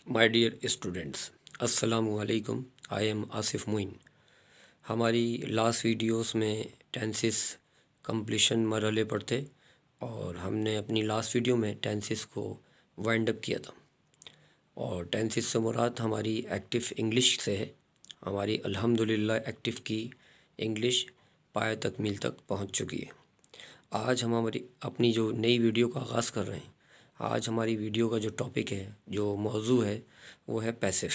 My dear students, السلام علیکم۔ I am Asif معین۔ ہماری لاسٹ ویڈیوز میں ٹینسز کمپلیشن مرحلے پر تھے اور ہم نے اپنی لاسٹ ویڈیو میں ٹینسز کو وائنڈ اپ کیا تھا، اور ٹینسز سے مراد ہماری ایکٹیو انگلش سے ہے۔ ہماری الحمدللہ ایکٹیو کی انگلش پایہ تکمیل تک پہنچ چکی ہے۔ آج ہم اپنی جو نئی ویڈیو کا آغاز کر رہے ہیں۔ آج ہماری ویڈیو کا جو ٹاپک ہے، جو موضوع ہے، وہ ہے پیسو۔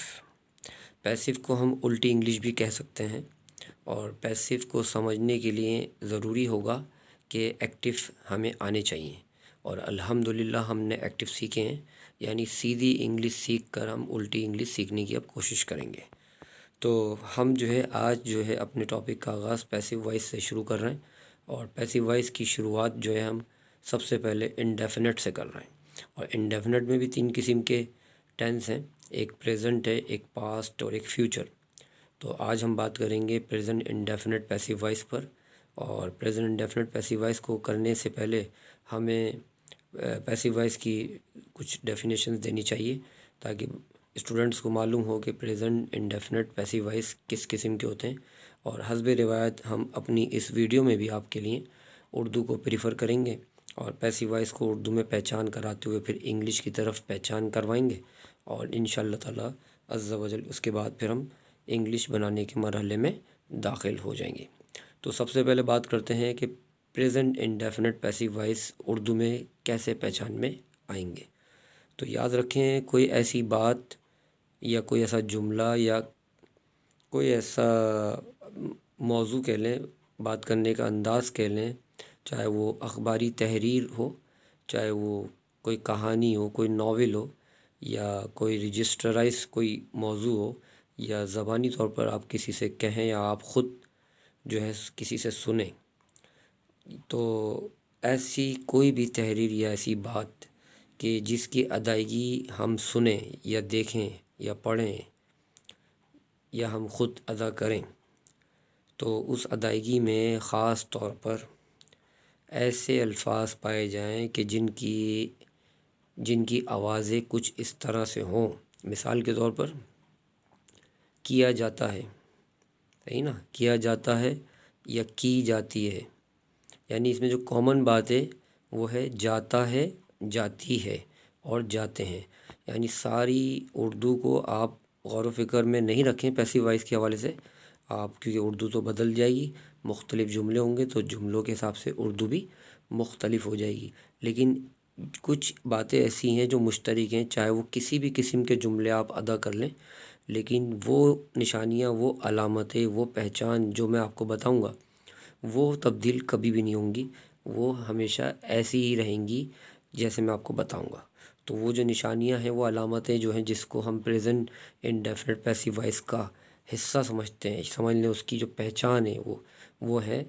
پیسو کو ہم الٹی انگلش بھی کہہ سکتے ہیں، اور پیسو کو سمجھنے کے لیے ضروری ہوگا کہ ایکٹیو ہمیں آنے چاہیے، اور الحمدللہ ہم نے ایکٹیو سیکھے ہیں، یعنی سیدھی انگلش سیکھ کر ہم الٹی انگلش سیکھنے کی اب کوشش کریں گے۔ تو ہم آج اپنے ٹاپک کا آغاز پیسو وائس سے شروع کر رہے ہیں، اور پیسو وائس کی شروعات ہم سب سے پہلے انڈیفینٹ سے کر رہے ہیں۔ اور انڈیفینٹ میں بھی 3 قسم کے ٹینس ہیں، ایک پریزنٹ ہے، ایک پاسٹ اور ایک فیوچر۔ تو آج ہم بات کریں گے پریزنٹ انڈیفینٹ پیسو وائس پر، اور پریزنٹ انڈیفینٹ پیسو وائس کو کرنے سے پہلے ہمیں پیسو وائس کی کچھ ڈیفینیشنز دینی چاہیے، تاکہ اسٹوڈنٹس کو معلوم ہو کہ پریزنٹ انڈیفینٹ پیسو وائس کس قسم کے ہوتے ہیں۔ اور حسب روایت ہم اپنی اس ویڈیو میں بھی آپ کے لیے اردو کو پریفر کریں گے، اور پیسو وائس کو اردو میں پہچان کراتے ہوئے پھر انگلش کی طرف پہچان کروائیں گے، اور انشاءاللہ تعالی عز و جل اس کے بعد پھر ہم انگلش بنانے کے مرحلے میں داخل ہو جائیں گے۔ تو سب سے پہلے بات کرتے ہیں کہ present indefinite passive voice Urdu میں کیسے پہچان میں آئیں گے۔ تو یاد رکھیں، کوئی ایسی بات یا کوئی ایسا جملہ یا کوئی ایسا موضوع کہہ لیں، بات کرنے کا انداز کہہ لیں، چاہے وہ اخباری تحریر ہو، چاہے وہ کوئی کہانی ہو، کوئی ناول ہو، یا کوئی رجسٹرائز کوئی موضوع ہو، یا زبانی طور پر آپ کسی سے کہیں یا آپ خود کسی سے سنیں، تو ایسی کوئی بھی تحریر یا ایسی بات کہ جس کی ادائیگی ہم سنیں یا دیکھیں یا پڑھیں یا ہم خود ادا کریں، تو اس ادائیگی میں خاص طور پر ایسے الفاظ پائے جائیں کہ جن کی آوازیں کچھ اس طرح سے ہوں۔ مثال کے طور پر کیا جاتا ہے، صحیح نا، کیا جاتا ہے یا کی جاتی ہے، یعنی اس میں جو کامن بات ہے وہ ہے جاتا ہے، جاتی ہے اور جاتے ہیں۔ یعنی ساری اردو کو آپ غور و فکر میں نہیں رکھیں پیسو وائس کے حوالے سے، آپ کیونکہ اردو تو بدل جائے گی، مختلف جملے ہوں گے، تو جملوں کے حساب سے اردو بھی مختلف ہو جائے گی، لیکن کچھ باتیں ایسی ہیں جو مشترک ہیں، چاہے وہ کسی بھی قسم کے جملے آپ ادا کر لیں، لیکن وہ نشانیاں، وہ علامتیں، وہ پہچان جو میں آپ کو بتاؤں گا، وہ تبدیل کبھی بھی نہیں ہوں گی، وہ ہمیشہ ایسی ہی رہیں گی جیسے میں آپ کو بتاؤں گا۔ تو وہ جو نشانیاں ہیں، وہ علامتیں جو ہیں، جس کو ہم پریزنٹ انڈیفینٹ پیسو وائس کا حصہ سمجھتے ہیں، سمجھ لیں اس کی جو پہچان ہے وہ ہے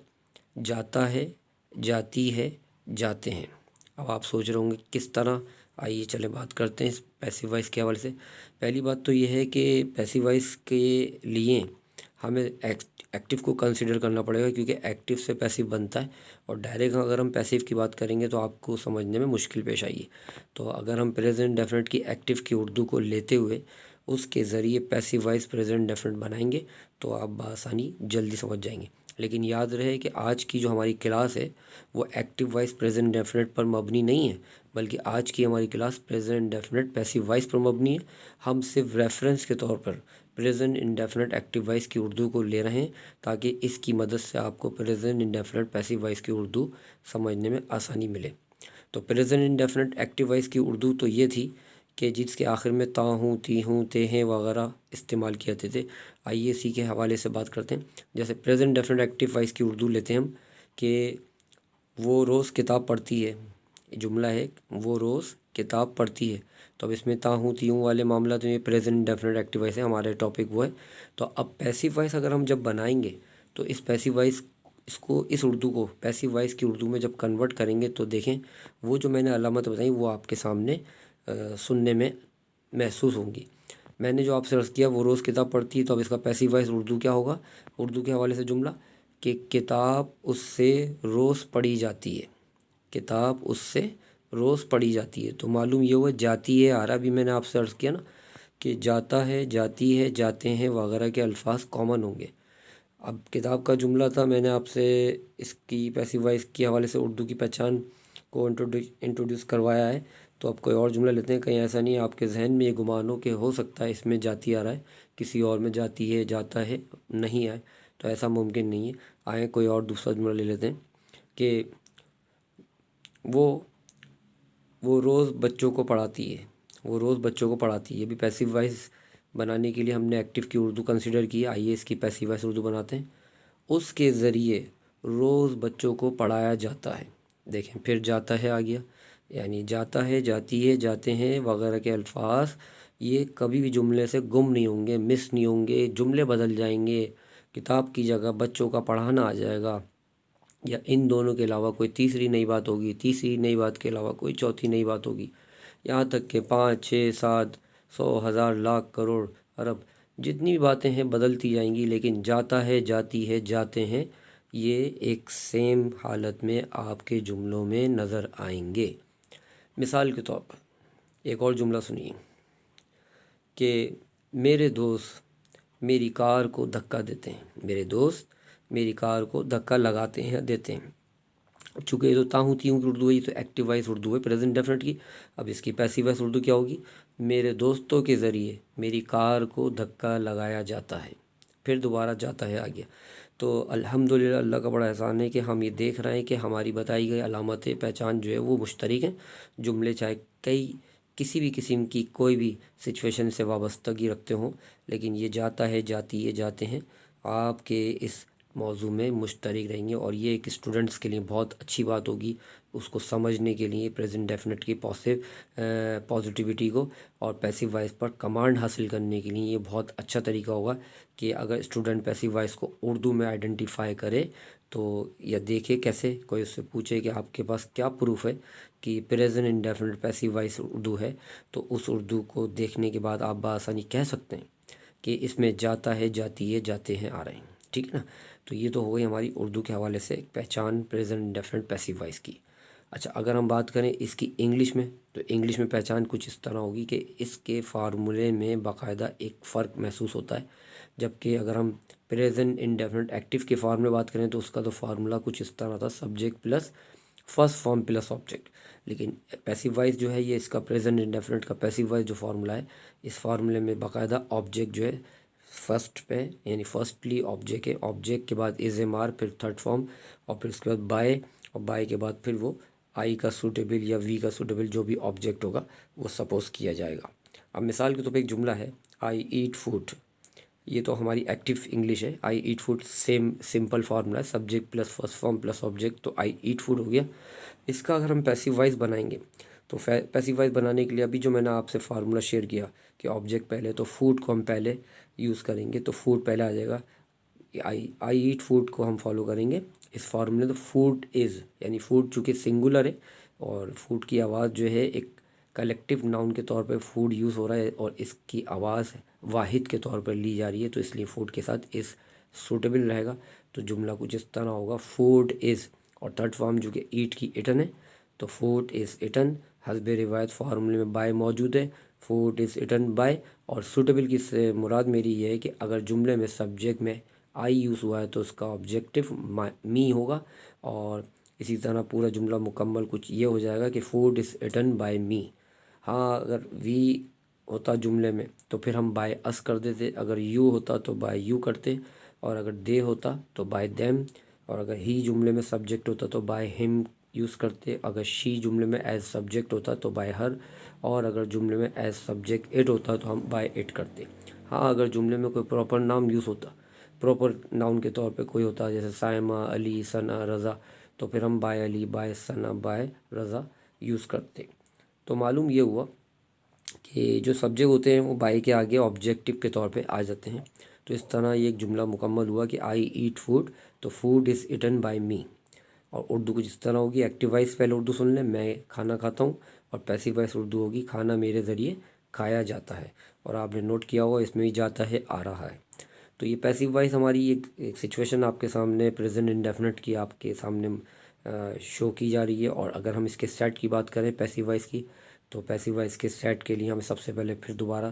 جاتا ہے، جاتی ہے، جاتے ہیں۔ اب آپ سوچ رہے ہوں گے کس طرح، آئیے چلیں بات کرتے ہیں اس پیسو وائس کے حوالے سے۔ پہلی بات تو یہ ہے کہ پیسو وائس کے لیے ہمیں ایکٹیو کو کنسیڈر کرنا پڑے گا، کیونکہ ایکٹیو سے پیسو بنتا ہے، اور ڈائریکٹ اگر ہم پیسو کی بات کریں گے تو آپ کو سمجھنے میں مشکل پیش آئیے۔ تو اگر ہم پریزنٹ ڈیفینٹ کی ایکٹیو کی اردو کو لیتے ہوئے اس کے ذریعے پیسو وائس پریزنٹ ڈیفینٹ بنائیں گے تو آپ بآسانی جلدی سمجھ جائیں گے۔ لیکن یاد رہے کہ آج کی جو ہماری کلاس ہے وہ ایکٹیو وائس پریزنٹ ڈیفینٹ پر مبنی نہیں ہے، بلکہ آج کی ہماری class present definite passive voice پر مبنی ہے۔ ہم صرف ریفرنس کے طور پر پریزنٹ انڈیفینٹ ایکٹیو وائس کی اردو کو لے رہے ہیں، تاکہ اس کی مدد سے آپ کو پریزنٹ انڈیفینٹ پیسو وائس کی اردو سمجھنے میں آسانی ملے۔ تو پریزنٹ انڈیفینٹ ایکٹیو وائس کی اردو تو یہ تھی کہ جس کے آخر میں تا ہوں، تی ہوں، تے ہیں وغیرہ استعمال کیے جاتے تھے۔ آئیے اسی کے حوالے سے بات کرتے ہیں۔ جیسے پریزنٹ ڈیفینٹ ایکٹیو وائس کی اردو لیتے ہیں ہم کہ وہ روز کتاب پڑھتی ہے، جملہ ہے وہ روز کتاب پڑھتی ہے۔ تو اب اس میں تا ہوں، تی ہوں والے معاملہ تو یہ پریزنٹ ڈیفینٹ ایکٹیو وائس ہے، ہمارے ٹاپک وہ ہے۔ تو اب پیسو وائس اگر ہم جب بنائیں گے تو اس پیسو وائس اس اردو کو پیسو وائس کی اردو میں جب کنورٹ کریں گے تو دیکھیں وہ جو میں نے علامت بتائیں وہ آپ کے سامنے سننے میں محسوس ہوں گی۔ میں نے جو آپ سے عرض کیا وہ روز کتاب پڑھتی ہے، تو اب اس کا پیسو وائس اردو کیا ہوگا؟ اردو کے حوالے سے جملہ کہ کتاب اس سے روز پڑھی جاتی ہے، کتاب اس سے روز پڑھی جاتی ہے۔ تو معلوم یہ ہوا جاتی ہے، آ رہا بھی میں نے آپ سے عرض کیا نا، کہ جاتا ہے، جاتی ہے، جاتے ہیں وغیرہ کے الفاظ کامن ہوں گے۔ اب کتاب کا جملہ تھا، میں نے آپ سے اس کی پیسیو وائس کے حوالے سے اردو کی پہچان کو انٹروڈیوس کروایا ہے، تو اب کوئی اور جملہ لیتے ہیں۔ کہیں ایسا نہیں آپ کے ذہن میں یہ گمان ہو کہ ہو سکتا ہے اس میں جاتی آ رہا ہے، کسی اور میں جاتی ہے، جاتا ہے نہیں آئے، تو ایسا ممکن نہیں ہے۔ آئیں کوئی اور دوسرا جملہ لے لیتے ہیں کہ وہ وہ روز بچوں کو پڑھاتی ہے، وہ روز بچوں کو پڑھاتی ہے۔ یہ بھی پیسیو وائس بنانے کے لیے ہم نے ایکٹیو کی اردو کنسیڈر کی ہے۔ آئیے اس کی پیسیو وائس اردو بناتے ہیں۔ اس کے ذریعے روز بچوں کو پڑھایا جاتا ہے۔ دیکھیں پھر جاتا ہے آ گیا، یعنی جاتا ہے، جاتی ہے، جاتے ہیں وغیرہ کے الفاظ یہ کبھی بھی جملے سے گم نہیں ہوں گے، مس نہیں ہوں گے، جملے بدل جائیں گے۔ کتاب کی جگہ بچوں کا پڑھانا آ جائے گا، یا ان دونوں کے علاوہ کوئی تیسری نئی بات ہوگی، تیسری نئی بات کے علاوہ کوئی چوتھی نئی بات ہوگی، یہاں تک کہ 5، 6، 7، 100، 1000، لاکھ، کروڑ، ارب، جتنی بھی باتیں ہیں بدلتی جائیں گی، لیکن جاتا ہے، جاتی ہے، جاتے ہیں یہ ایک سیم حالت میں آپ کے جملوں میں نظر آئیں گے۔ مثال کے طور پر ایک اور جملہ سنیے کہ میرے دوست میری کار کو دھکا دیتے ہیں، میرے دوست میری کار کو دھکا لگاتے ہیں، دیتے ہیں۔ چونکہ یہ تو تاہوں تیوں کی اردو ہے، یہ تو ایکٹیو وائس اردو ہے پریزنٹ ڈیفینٹ کی۔ اب اس کی پیسیو وائس اردو کیا ہوگی؟ میرے دوستوں کے ذریعے میری کار کو دھکا لگایا جاتا ہے۔ پھر دوبارہ جاتا ہے آ گیا۔ تو الحمدللہ اللہ کا بڑا احسان ہے کہ ہم یہ دیکھ رہے ہیں کہ ہماری بتائی گئی علامتیں پہچان جو ہے وہ مشترک ہیں۔ جملے چاہے کسی بھی قسم کی کوئی بھی سچویشن سے وابستگی رکھتے ہوں، لیکن یہ جاتا ہے، جاتی ہے، جاتے ہیں آپ کے اس موضوع میں مشترک رہیں گے، اور یہ ایک اسٹوڈنٹس کے لیے بہت اچھی بات ہوگی اس کو سمجھنے کے لیے پریزنٹ ڈیفینٹ کی پازیٹیوٹی کو اور پیسیو وائس پر کمانڈ حاصل کرنے کے لیے یہ بہت اچھا طریقہ ہوگا کہ اگر اسٹوڈنٹ پیسیو وائس کو اردو میں آئیڈینٹیفائی کرے تو یا دیکھے کیسے، کوئی اس سے پوچھے کہ آپ کے پاس کیا پروف ہے کہ present indefinite passive voice Urdu ہے، تو اس اردو کو دیکھنے کے بعد آپ بآسانی کہہ سکتے ہیں کہ اس میں جاتا ہے، جاتی ہے، جاتے ہیں آ رہے ہیں۔ ٹھیک ہے نا؟ تو یہ تو ہو گئی ہماری اردو کے حوالے سے پہچان پریزنٹ انڈیفینٹ پیسیو وائس کی۔ اچھا اگر ہم بات کریں اس کی انگلش میں، تو انگلش میں پہچان کچھ اس طرح ہوگی کہ اس کے فارمولے میں باقاعدہ ایک فرق محسوس ہوتا ہے، جبکہ اگر ہم پریزنٹ انڈیفینٹ ایکٹیو کے فارم میں بات کریں تو اس کا تو فارمولہ کچھ اس طرح تھا، subject plus first form plus object. لیکن پیسیو وائس جو ہے یہ اس کا پریزنٹ انڈیفینٹ کا پیسیو وائس جو فارمولہ ہے، اس فارمولے میں باقاعدہ آبجیکٹ جو ہے فرسٹ پہ، یعنی فرسٹلی آبجیکٹ ہے، آبجیکٹ کے بعد از ایم آر، پھر تھرڈ فارم، اور پھر اس کے بعد بائے، اور بائے کے بعد پھر وہ آئی کا سوٹیبل یا وی کا سوٹیبل جو بھی آبجیکٹ ہوگا وہ سپوز کیا جائے گا۔ اب مثال کے طور پہ ایک جملہ ہے آئی ایٹ فوڈ، یہ تو ہماری ایکٹیو انگلش ہے۔ I eat food same simple formula ہے، subject plus first form plus object, تو آئی ایٹ فوڈ ہو گیا۔ اس کا اگر ہم پیسیو وائس بنائیں گے تو پیسیو وائس بنانے کے لیے ابھی جو میں نے آپ سے فارمولا شیئر کیا کہ آبجیکٹ پہلے، تو فوڈ کو ہم پہلے یوز کریں گے، تو فوڈ پہلے آ جائے گا۔ آئی ایٹ فوڈ کو ہم فالو کریں گے اس فارمولے، تو فوڈ از، یعنی فوڈ چونکہ سنگولر ہے اور فوڈ کی آواز جو ہے ایک کلیکٹیو ناؤن کے طور پہ فوڈ یوز ہو رہا ہے، اور اس کی آواز واحد کے طور پر لی جا رہی ہے، تو اس لیے فوڈ کے ساتھ اس سوٹیبل رہے گا۔ تو جملہ کچھ اس طرح ہوگا، فوڈ از، اور تھرڈ فارم جو کہ ایٹ کی ایٹن ہے، تو فوڈ از ایٹن، حسب روایت فارمولے میں بائے موجود ہے، فوڈ از ایٹن بائے۔ اور سوٹیبل کی سے مراد میری یہ ہے کہ اگر جملے میں سبجیکٹ میں آئی یوز ہوا ہے تو اس کا آبجیکٹیو می ہوگا، اور اسی طرح پورا جملہ مکمل کچھ یہ ہو جائے گا کہ food is eaten by me. ہاں اگر وی ہوتا جملے میں تو پھر ہم بائی اس کر دیتے، اگر یو ہوتا تو بائی یو کرتے، اور اگر دے ہوتا تو بائی دیم، اور اگر ہی جملے میں سبجیکٹ ہوتا تو بائی ہم یوز کرتے، اگر شی جملے میں ایز سبجیکٹ ہوتا تو بائی ہر، اور اگر جملے میں ایز سبجیکٹ اٹ ہوتا تو ہم بائی اٹ کرتے۔ ہاں اگر جملے میں کوئی پراپر نام یوز ہوتا، پراپر ناؤن کے طور پہ کوئی ہوتا جیسے سائمہ، علی، ثنا، رضا، تو پھر ہم by Ali, by Sana, by Raza use کرتے۔ تو معلوم یہ ہوا کہ جو سبجیکٹ ہوتے ہیں وہ بائی کے آگے آبجیکٹیو کے طور پہ آ جاتے ہیں۔ تو اس طرح یہ ایک جملہ مکمل ہوا کہ آئی ایٹ فوڈ، تو food is eaten by me. اور اردو کچھ اس طرح ہوگی، ایکٹیو وائس پہلے اردو سن لیں، میں کھانا کھاتا ہوں، اور پیسیو وائس اردو ہوگی کھانا میرے ذریعے کھایا جاتا ہے، اور آپ نے نوٹ کیا ہوگا اس میں بھی جاتا ہے آ رہا ہے۔ تو یہ پیسیو وائس ہماری ایک سچویشن آپ کے سامنے پریزنٹ انڈیفینٹ کی آپ کے سامنے شو کی جا رہی ہے۔ اور اگر ہم اس کے سیٹ کی بات کریں پیسیو وائس کی، تو پیسیو وائس کے سیٹ کے لیے ہمیں سب سے پہلے پھر دوبارہ